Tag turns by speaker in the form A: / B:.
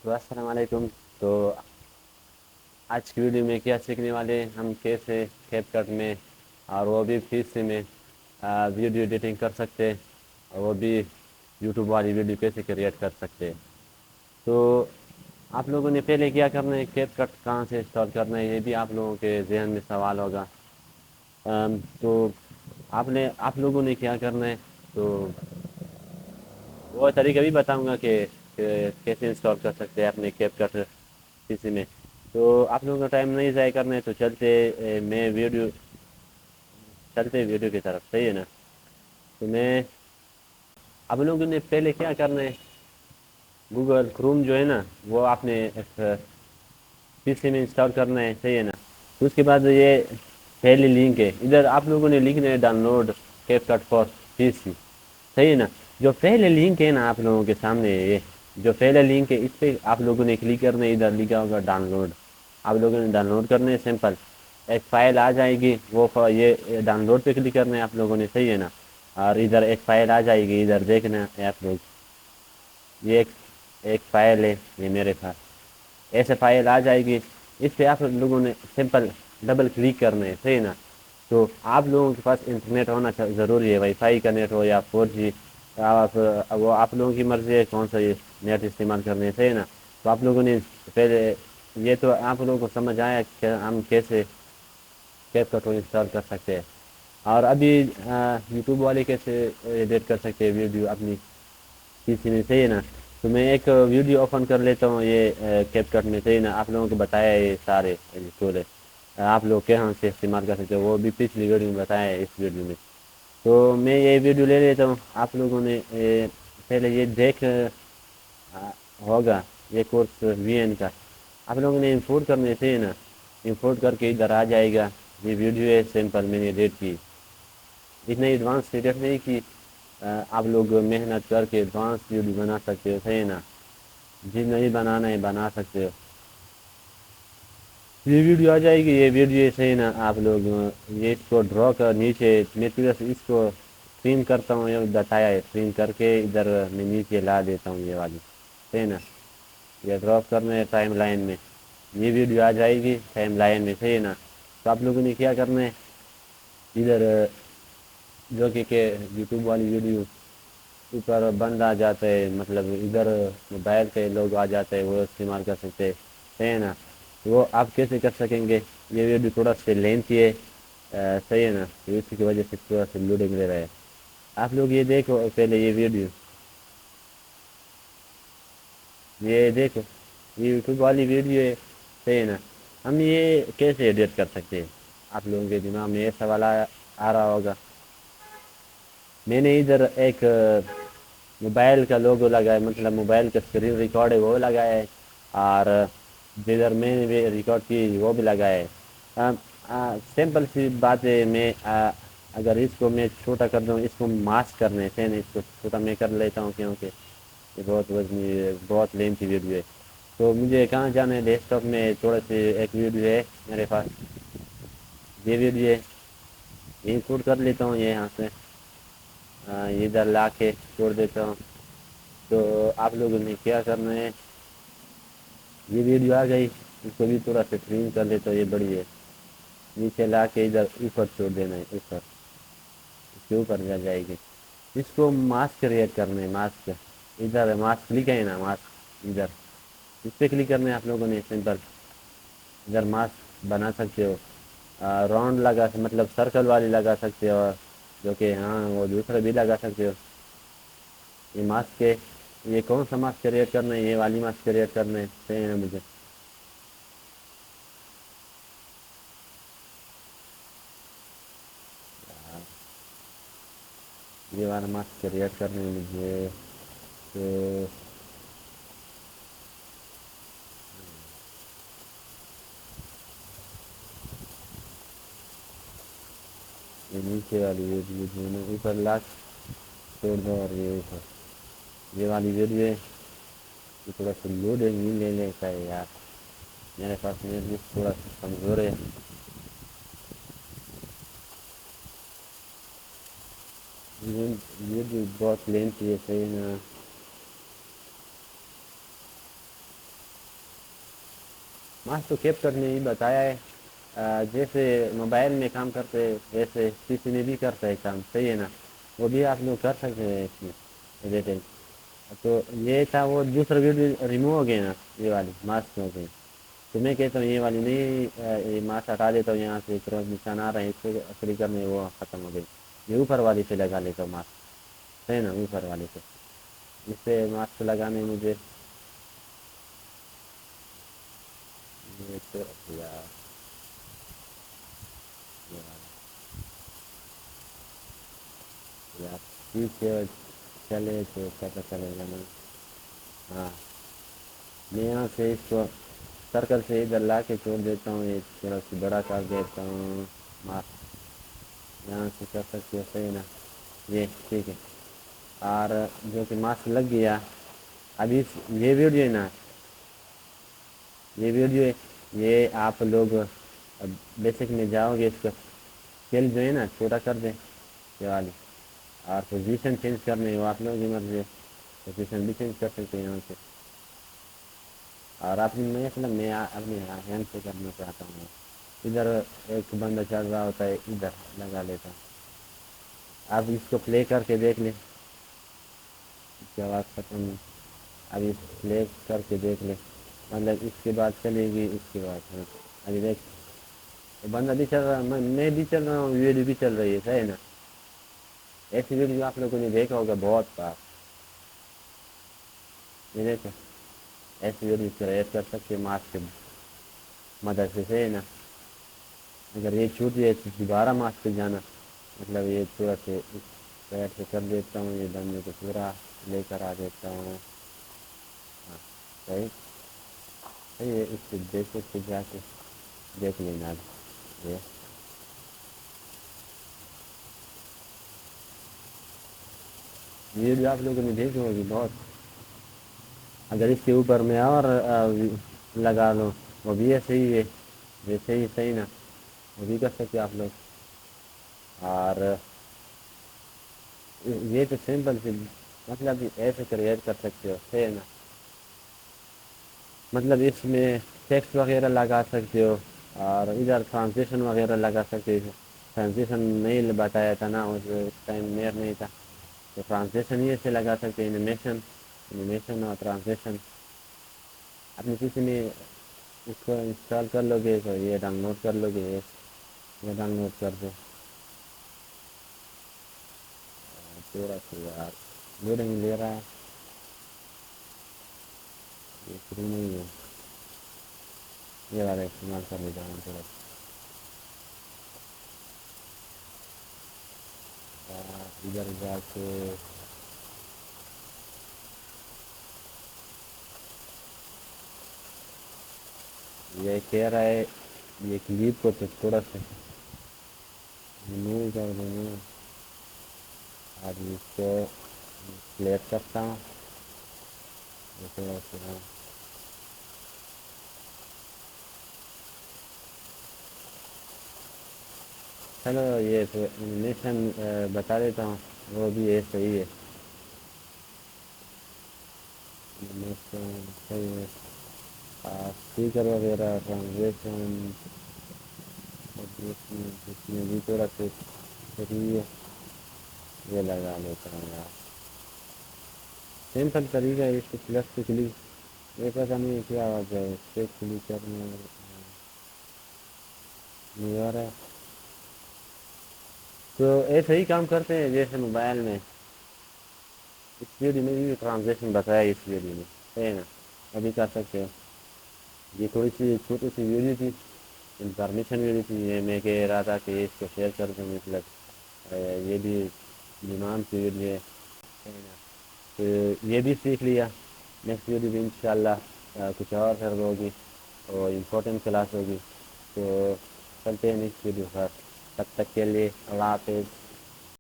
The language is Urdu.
A: تو السلام علیکم. تو آج کی ویڈیو میں کیا سیکھنے والے ہیں ہم کیسے کیپ کٹ میں اور وہ بھی پی سی میں ویڈیو ایڈیٹنگ کر سکتے اور وہ بھی یوٹیوب والی ویڈیو کیسے کریٹ کر سکتے. تو آپ لوگوں نے پہلے کیا کرنا ہے کیپ کٹ کہاں سے انسٹال کرنا ہے یہ بھی آپ لوگوں کے ذہن میں سوال ہوگا. تو آپ لوگوں نے کیا کرنا ہے تو وہ طریقہ بھی بتاؤں گا کہ کیسے انسٹال کر سکتے ہیں اپنے کیپ کٹ پی سی میں. تو آپ لوگوں کا ٹائم نہیں ضائع کرنا ہے تو میں چلتے ویڈیو کی طرف صحیح ہے نا. تو میں اب لوگوں نے پہلے کیا کرنا ہے گوگل کروم جو ہے نا وہ آپ نے پی سی میں انسٹال کرنا ہے صحیح ہے نا. تو اس کے بعد یہ پہلی لنک ہے ادھر آپ لوگوں نے لکھنا ہے download CapCut for PC صحیح ہے نا. جو پہلے لنک ہے نا آپ لوگوں کے سامنے یہ جو پہلا لنک ہے اس پہ آپ لوگوں نے کلک کرنا ہے. ادھر لکھا ہوگا ڈاؤن لوڈ آپ لوگوں نے ڈاؤن لوڈ کرنے سمپل ایک فائل آ جائے گی وہ یہ ڈاؤن لوڈ پہ کلک کرنا ہے آپ لوگوں نے صحیح ہے نا. اور ادھر ایک فائل آ جائے گی ادھر دیکھنا ہے آپ لوگ یہ ایک فائل ہے یہ میرے پاس ایسے فائل آ جائے گی. اس پہ آپ لوگوں نے سمپل ڈبل کلک کرنا ہے صحیح نا. تو آپ لوگوں کے پاس انٹرنیٹ ہونا ضروری ہے وائی فائی کا نیٹ ہو یا 4G وہ آپ لوگوں کی مرضی ہے کون سا یہ نیٹ استعمال کرنے صحیح نا. تو آپ لوگوں نے پہلے یہ تو آپ لوگوں کو سمجھ آیا کہ ہم کیسے کیپ کٹ انسٹال کر سکتے ہیں. اور ابھی یوٹیوب والے کیسے ایڈٹ کر سکتے ہیں ویڈیو اپنی پی سی میں صحیح ہے نا. تو میں ایک ویڈیو اوپن کر لیتا ہوں یہ کیپ کٹ میں صحیح نا. آپ لوگوں کو بتایا یہ سارے ہے آپ لوگ کہاں سے استعمال کر سکتے وہ بھی پچھلی ویڈیو میں بتایا ہے اس ویڈیو میں. تو میں یہ ویڈیو لے لیتا ہوں آپ لوگوں نے پہلے یہ دیکھ ہوگا یہ کورس وی این کا آپ لوگوں نے انپورٹ کرنے تھے نا. امپورٹ کر کے ادھر آ جائے گا یہ ویڈیو ہے سمپل میں نے ایڈٹ کی اتنا ایڈوانس ایڈٹ نہیں کی آپ لوگ محنت کر کے ایڈوانس ویڈیو بنا سکتے ہو صحیح نا. جی نہیں بنانا ہے بنا سکتے ہو. یہ ویڈیو آ جائے گی یہ ویڈیو صحیح نا آپ لوگ یہ اس کو ڈرا کر نیچے میں اس کو سیم کرتا ہوں یہ بتایا ہے سیم کر کے ادھر میں نیچے لا دیتا ہوں یہ والی صحیح نا. یہ ڈراپ کرنا ہے ٹائم لائن میں یہ ویڈیو آ جائے گی ٹائم لائن میں صحیح ہے نا. تو آپ لوگوں نے کیا کرنا ہے ادھر جو کہ یوٹیوب والی ویڈیو اوپر بند آ جاتا ہے مطلب ادھر موبائل کے لوگ آ جاتے ہیں وہ استعمال کر سکتے ہے نا. وہ آپ کیسے کر سکیں گے یہ ویڈیو تھوڑا سا لینتھی ہے صحیح ہے نا. اسی کی وجہ سے تھوڑا سا لوڈنگ لے رہا ہے. آپ لوگ یہ دیکھو پہلے یہ ویڈیو یہ دیکھو یہ یوٹیوب والی ویڈیو ہے صحیح ہے نا. ہم یہ کیسے ایڈٹ کر سکتے ہیں آپ لوگوں کے دماغ میں یہ سوال آ رہا ہوگا. میں نے ادھر ایک موبائل کا لوگو لگا ہے مطلب موبائل کا اسکرین ریکارڈ ہے وہ لگایا ہے اور جدھر میں نے بھی ریکارڈ کی وہ بھی لگا ہے. سمپل سی بات ہے میں اگر اس کو میں چھوٹا کر دوں اس کو ماسک کرنے تھے اس کو چھوٹا میں کر لیتا ہوں کیونکہ یہ بہت لینتھی ویڈیو ہے. تو مجھے کہاں جانا ہے ڈیسک ٹاپ میں تھوڑا سی ایک ویڈیو ہے میرے پاس یہ ویڈیو ہے انپورٹ کر لیتا ہوں یہ یہاں سے ادھر لا کے چھوڑ دیتا ہوں. تو آپ لوگوں نے کیا کرنا ہے یہ ویڈیو آ گئی اس کو بھی تھوڑا سا کر لے تو یہ بڑی ہے نیچے لا کے ادھر اوپر چھوڑ دینا ہے اوپر اس کے اوپر جا جائے گی. اس کو ماسک کریٹ کرنا ہے ماسک ادھر ماسک لکھے ہے نا ماسک ادھر اس پہ کلک کرنے آپ لوگوں نے سمپل ادھر ماسک بنا سکتے ہو. راؤنڈ لگا مطلب سرکل والی لگا سکتے ہو جو کہ ہاں وہ دوسرے بھی لگا سکتے ہو. یہ ماسک کے یہ کون سا ماسک کریٹ کرنا ہے یہ والی ماسک کریٹ کرنا ہے صحیح ہے مجھے یہ والا ماسک کریٹ کرنے ہے مجھے تو یہ نیچے والی ویڈیو اوپر لا چھوڑ دو اور یہ والی ویڈیو ہے یہ تھوڑا سا لوڈنگ نہیں لے لیتا ہے یار میرے پاس نیٹ بھی تھوڑا سا کمزور ہے. یہ بھی بہت لینتھی ہے صحیح نا. ماسک تو کیپٹر نے ہی بتایا ہے جیسے موبائل میں کام کرتے ویسے پی سی میں بھی کرتا ہے کام صحیح ہے نا وہ بھی آپ لوگ کر سکتے ہیں اس میں ایڈیٹنگ تو یہ تھا وہ دوسرا ویڈیو ریموو ہو گیا نا یہ والی ماسک ہو گئی تو میں کہتا ہوں یہ والی نہیں یہ ماسک ہٹا دیتا ہوں یہاں سے نشان آ رہا ہے اس سے اصلی کرنے وہ ختم ہو گئی یہ اوپر والی سے لگا لیتا ہوں ماسک ہے نا اوپر والی سے اس سے ماسک لگانے مجھے یہ تو ٹھیک ہے چلے تو پتہ چلے گا نا ہاں میں یہاں سے اس کو سرکل سے ادھر لا کے چھوڑ دیتا ہوں یہ تھوڑا سی بڑا کر دیتا ہوں یہاں سے کر سکتے ہو صحیح نا یہ ٹھیک ہے اور جو کہ ماسک لگ گیا ابھی یہ ویڈیو ہے نا یہ ویڈیو ہے یہ آپ لوگ بیسک میں جاؤ گے اس کا اسکیل جو ہے نا چھوٹا کر دیں یہ والی اور پوزیشن چینج کرنے وہ آپ لوگوں کی مرضی ہے پوزیشن بھی چینج کر سکتے ہیں یہاں سے اور اپنی میں اپنے ہینڈ سے کرنا چاہتا ہوں ادھر ایک بندہ چل رہا ہوتا ہے ادھر لگا لیتا ہوں آپ اس کو پلے کر کے دیکھ لیں اس کی آواز ختم ہے ابھی پلے کر کے دیکھ لیں مطلب اس کے بعد چلے گی اس کے بعد ہاں ابھی دیکھ بندہ بھی چل رہا ہے میں بھی چل رہا ہوں ویڈیو بھی چل رہی ہے صحیح ہے نا ایسی ویڈیو آپ لوگوں نے دیکھا ہوگا بہت بار یہ دیکھو ایسی ویڈیو کریٹ کر سکتے ماسک کی مدد سے صحیح ہے نا اگر یہ چھوٹ جائے تو دوبارہ ماسک پہ جانا مطلب یہ تھوڑا سے پیر سے کر دیتا ہوں یہ بندے کو پورا لے کر آ دیتا ہوں ہاں صحیح صحیح ہے اس سے دیکھ کے جا کے دیکھ لینا یہ ویڈیو آپ لوگوں نے دیکھی ہوگی بہت اگر اس کے اوپر میں اور لگا لو وہ بھی ہے صحیح ہے ویسے ہی صحیح نا وہ بھی کر سکتے آپ لوگ اور یہ تو سمپل س مطلب ایسے کریٹ کر سکتے ہو ہے نا مطلب اس میں ٹیکسٹ وغیرہ لگا سکتے ہو اور ادھر ٹرانسلیشن وغیرہ لگا سکتے ٹرانسلیشن نہیں بتایا تھا نا اس ٹائم میر نہیں تھا تو ٹرانسلیشن ہی سے لگا سکتے اینیمیشن اور ٹرانسلیشن اپنی کسی میں اس کو انسٹال کر لو گے تو یہ ڈاؤن لوڈ کر لو گے یہ ڈاؤن لوڈ کر دو تھوڑا سا یار لوڈنگ لے رہا ہے یہ فری نہیں ہے یہ والا استعمال کر لیتا ہوں تھوڑا ادھر جا کے یہ کہہ رہا ہے یہ کلیپ کو تو تھوڑا سا رموو کر دیں اور اس کو پلیٹ کرتا ہوں چلو یہ تو انیمیشن بتا دیتا ہوں وہ بھی ہے صحیح ہے انیمیشن صحیح ہے اسپیکر وغیرہ ٹرانسلیشن اس میں بھی تھوڑا سا صحیح ہے یہ لگا لیتا ہوں یار سمپل طریقہ ہے اس کو پلس سے کلک یہ پتہ نہیں کیا آواز ہے اس سے کلک کرنا نہیں آ رہا ہے تو ایسے ہی کام کرتے ہیں جیسے موبائل میں اس ویڈیو میں بھی ٹرانزیکشن بتایا اس ویڈیو میں ہے نا ابھی کر سکتے ہو یہ تھوڑی سی چھوٹی سی ویڈیو تھی انفارمیشن ویڈیو تھی یہ میں کہہ رہا تھا کہ اس کو شیئر کر دوں مطلب یہ بھی ایمان کی ویڈیو ہے تو یہ بھی سیکھ لیا نیکسٹ ویڈیو بھی ان شاء اللہ کچھ اور سر ہوگی اور امپورٹنٹ کلاس ہوگی تو چلتے ہیں نیکسٹ ویڈیو پر تب تک کے لیے اللہ حافظ